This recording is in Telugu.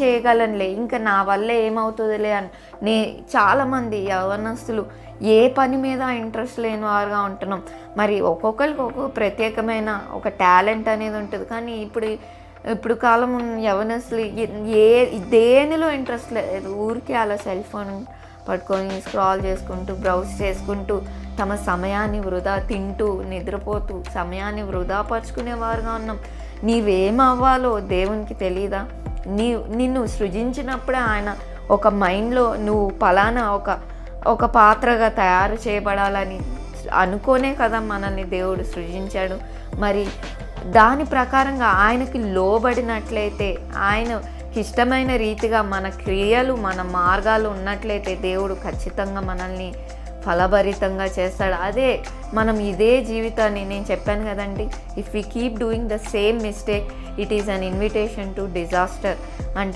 చేయగలనులే. ఇంక నా వల్ల ఏమవుతదిలే అని చాలామంది యవ్వనస్తులు ఏ పని మీద ఇంట్రెస్ట్ లేని వారుగా ఉంటున్నాం. మరి ఒక్కొక్కళ్ళకి ఒక్కొక్క ప్రత్యేకమైన ఒక టాలెంట్ అనేది ఉంటది. కానీ ఇప్పుడు కాలం యవ్వనస్తులు ఏ దేనిలో ఇంట్రెస్ట్ లేదు. ఊరికే అలా సెల్ ఫోన్ పట్టుకొని స్క్రాల్ చేసుకుంటూ, బ్రౌజ్ చేసుకుంటూ తమ సమయాన్ని వృధా తింటూ, నిద్రపోతూ సమయాన్ని వృధా పరుచుకునేవారుగా ఉన్నాం. నీవేమవ్వాలో దేవునికి తెలీదా? నిన్ను సృజించినప్పుడే ఆయన ఒక మైండ్‌లో నువ్వు పలానా ఒక పాత్రగా తయారు చేయబడాలని అనుకోనే కదా మనల్ని దేవుడు సృజించాడు. మరి దాని ప్రకారంగా ఆయనకి లోబడినట్లయితే, ఆయనకిష్టమైన రీతిగా మన క్రియలు, మన మార్గాలు ఉన్నట్లయితే దేవుడు ఖచ్చితంగా మనల్ని ఫలభరితంగా చేస్తాడు. అదే మనం ఇదే జీవితాన్ని నేను చెప్పాను కదండి, if we keep doing the same mistake it is an invitation to disaster. అంటే